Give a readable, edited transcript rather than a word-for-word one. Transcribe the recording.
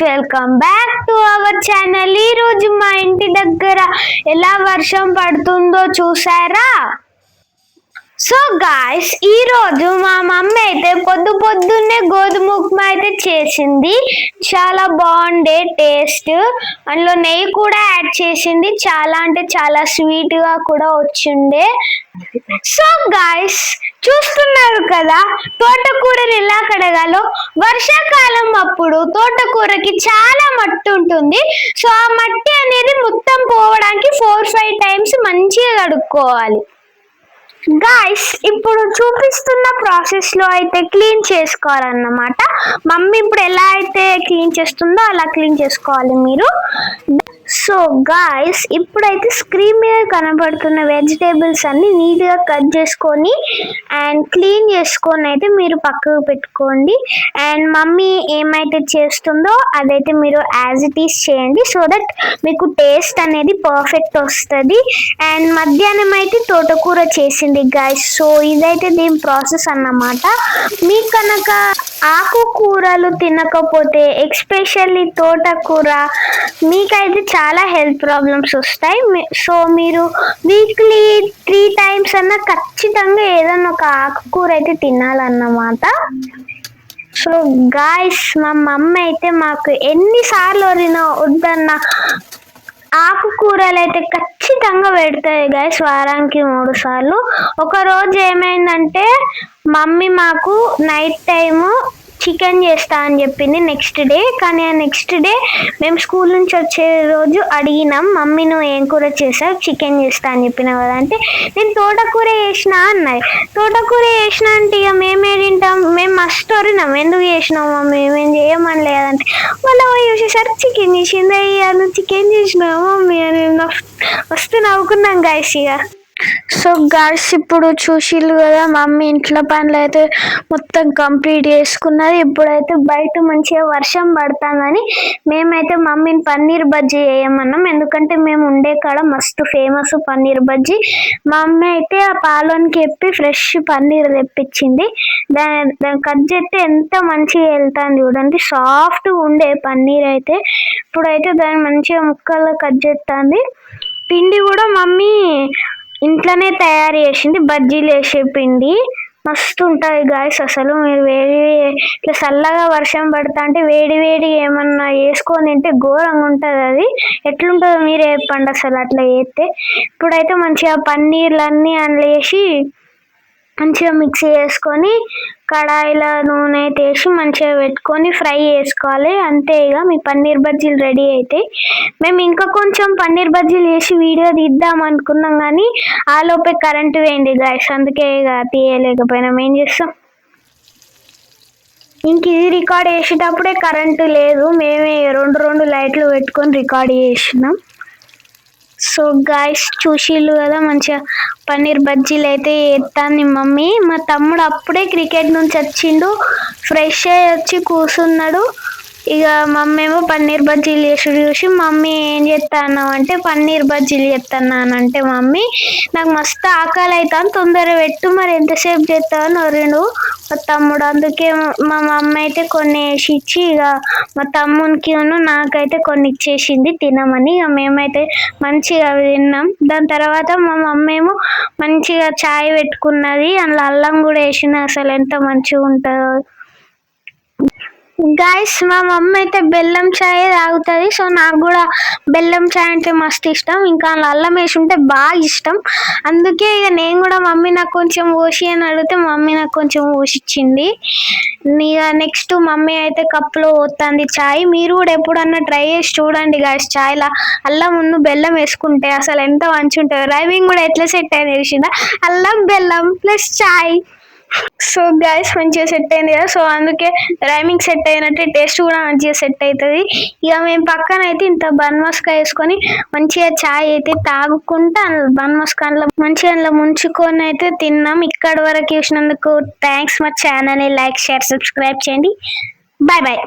Welcome back to our channel. ఈ రోజు మా ఇంటి దగ్గర ఎలా వర్షం పడుతుందో చూసారా? సో గాయ్స్, ఈ రోజు మా మమ్మీ అయితే పొద్దున్నే గోధుమ ఉప్మా అయితే చేసింది. చాలా బాగుండే టేస్ట్. అందులో నెయ్యి కూడా యాడ్ చేసింది. చాలా అంటే చాలా స్వీట్ గా కూడా వచ్చిండే. సో గాయ్స్, చూస్తున్నారు కదా తోటకూరని ఎలా కడగాలో. వర్షాకాలం అప్పుడు తోటకూరకి చాలా మట్టి ఉంటుంది. సో ఆ మట్టి అనేది మొత్తం పోవడానికి 4-5 టైమ్స్ మంచిగా కడుక్కోవాలి. గాయ్స్, ఇప్పుడు చూపిస్తున్న ప్రాసెస్ లో అయితే క్లీన్ చేసుకోవాలన్నమాట. మమ్మీ ఇప్పుడు ఎలా అయితే క్లీన్ చేస్తుందో అలా క్లీన్ చేసుకోవాలి మీరు. సో గాయ్స్, ఇప్పుడైతే స్క్రీన్ మీద కనబడుతున్న వెజిటేబుల్స్ అన్ని నీట్ గా కట్ చేసుకొని అండ్ క్లీన్ చేసుకొని అయితే మీరు పక్కకు పెట్టుకోండి. అండ్ మమ్మీ ఏమైతే చేస్తుందో అదైతే మీరు యాజ్ ఇట్ ఈస్ చేయండి. సో దట్ మీకు టేస్ట్ అనేది పర్ఫెక్ట్ వస్తుంది. అండ్ మధ్యాహ్నం అయితే తోటకూర చేసింది గాయ్స్. సో ఇదైతే దీని ప్రాసెస్ అన్నమాట. మీకు కనుక ఆకుకూరలు తినకపోతే, ఎస్పెషల్లీ తోటకూర, మీకైతే చాలా హెల్త్ ప్రాబ్లమ్స్ వస్తాయి. సో మీరు వీక్లీ 3 టైమ్స్ అన్నా ఖచ్చితంగా ఏదైనా ఒక ఆకుకూర అయితే తినాలన్నమాట. సో గాయ్స్, మా మమ్మీ అయితే మాకు ఎన్నిసార్లు వద్దన్న ఆకుకూరలు అయితే ఖచ్చితంగా పెడతాయి గాయ్స్, వారానికి 3 సార్లు. ఒక రోజు ఏమైందంటే మమ్మీ మాకు నైట్ టైము చికెన్ చేస్తా అని చెప్పింది నెక్స్ట్ డే. కానీ ఆ నెక్స్ట్ డే మేము స్కూల్ నుంచి వచ్చే రోజు అడిగినాం, మమ్మీ నువ్వు ఏం కూర చేసావు? చికెన్ చేస్తా అని చెప్పినావు కదా అంటే, నేను తోటకూర చేసిన అన్నది. తోటకూర చేసిన అంటే ఇక మేమే తింటాం, మేము మస్తు వరినాం. ఎందుకు చేసినావు మమ్మీ? మేము చేయమని లేదంటే మళ్ళీ చూసేసరికి చికెన్ చేసింది. అయ్యా నువ్వు చికెన్ చేసినావు మమ్మీ అని మస్తు నవ్వుకున్నాం గాయ్స్. ఇక సో గాయ్స్, ఇప్పుడు చూసిళ్ళు కదా మమ్మీ ఇంట్లో పనులు అయితే మొత్తం కంప్లీట్ చేసుకున్నది. ఇప్పుడైతే బయట మంచిగా వర్షం పడుతుందని మేమైతే మమ్మీని పన్నీర్ బజ్జీ చేయమన్నాం. ఎందుకంటే మేము ఉండే కాడ మస్తు ఫేమస్ పన్నీర్ బజ్జీ. మా మమ్మీ అయితే ఆ పాలోనికి చెప్పి ఫ్రెష్ పన్నీర్ తెప్పించింది. దాన్ని కట్ చేస్తే ఎంత మంచిగా వెళ్తుంది చూడండి. సాఫ్ట్గా ఉండే పన్నీర్ అయితే ఇప్పుడైతే దాన్ని మంచిగా ముక్కలు కట్ చేస్తుంది. పిండి కూడా మమ్మీ ఇంట్లోనే తయారు చేసింది, బజ్జీలు వేసే పిండి. మస్తు ఉంటుంది గాయస్. అసలు మీరు ఇట్లా చల్లగా వర్షం పడతా అంటే వేడి ఏమన్నా వేసుకొని తింటే ఘోరంగా ఉంటుంది. అది ఎట్లుంటుందో మీరే చెప్పండి అసలు అట్లా చేస్తే. ఇప్పుడైతే మంచిగా పన్నీర్లన్నీ అందులో వేసి మంచిగా మిక్స్ చేసుకొని కడాయిలో నూనె అయితే వేసి మంచిగా పెట్టుకొని ఫ్రై చేసుకోవాలి. అంతే, ఇక మీ పన్నీర్ బజ్జీలు రెడీ అవుతాయి. మేము ఇంకా కొంచెం పన్నీర్ బజ్జీలు వేసి వీడియో తీద్దాం అనుకున్నాం కానీ ఆ లోపే కరెంట్ పోయింది గాయస్. అందుకే ఇక తీయలేకపోయినాం. ఏం చేస్తాం, ఇంక ఇది రికార్డ్ చేసేటప్పుడే కరెంటు లేదు. మేమే 2 లైట్లు పెట్టుకొని రికార్డ్ చేసినాం. సో గాయ్స్, చూసిళ్ళు కదా మంచిగా పన్నీర్ బజ్జీలు అయితే ఎత్తాను మమ్మీ. మా తమ్ముడు అప్పుడే క్రికెట్ నుంచి వచ్చిండు, ఫ్రెష్ అయ్యి వచ్చి కూర్చున్నాడు. ఇక మమ్మీ ఏమో పన్నీర్ బజ్జీలు చూసి మమ్మీ ఏం చేస్తాను అంటే పన్నీర్ బజ్జీలు చేస్తున్నానంటే, మమ్మీ నాకు మస్తు ఆకలి అవుతాను తొందరగా పెట్టు, మరి ఎంతసేపు చేస్తాను నొరిండు మా తమ్ముడు. అందుకే మా మమ్మీ అయితే కొన్ని వేసి ఇచ్చి ఇక మా తమ్మునికి నాకైతే కొన్ని ఇచ్చేసింది తినమని. ఇక మేమైతే మంచిగా తిన్నాం. దాని తర్వాత మా మమ్మీ ఏమో మంచిగా చాయ్ పెట్టుకున్నది, అందులో అల్లం కూడా వేసిన. అసలు ఎంత మంచిగా ఉంటుందో గాయస్. మా మమ్మీ అయితే బెల్లం చాయ్ తాగుతుంది. సో నాకు కూడా బెల్లం చాయ్ అంటే మస్తు ఇష్టం. ఇంకా అల్లం వేసి ఉంటే బాగా ఇష్టం. అందుకే ఇక నేను కూడా మమ్మీ నాకు కొంచెం పోసి అని అడిగితే మమ్మీ నాకు కొంచెం పోసిచ్చింది. ఇక నెక్స్ట్ మమ్మీ అయితే కప్పులో పోతుంది చాయ్. మీరు కూడా ఎప్పుడన్నా ట్రై చేసి చూడండి గాయస్. చాయ్లా అల్లం బెల్లం వేసుకుంటే అసలు ఎంత మంచిగా ఉంటుంది. రైమింగ్ కూడా ఎట్లా సెట్ అయింది తెలిసిందా? అల్లం బెల్లం ప్లస్ చాయ్. సో గాయస్, మంచిగా సెట్ అయింది కదా. సో అందుకే రైమింగ్ సెట్ అయినట్టే టేస్ట్ కూడా మంచిగా సెట్ అవుతుంది. ఇక మేము పక్కన అయితే ఇంత బన్ మస్కా వేసుకొని మంచిగా చాయ్ అయితే తాగుకుంటా బన్ మస్కాన్లో మంచిగా అందులో ముంచుకొని అయితే తిన్నాం. ఇక్కడ వరకు చూసినందుకు థ్యాంక్స్. మా ఛానల్ని లైక్, షేర్, సబ్స్క్రైబ్ చేయండి. Bye bye.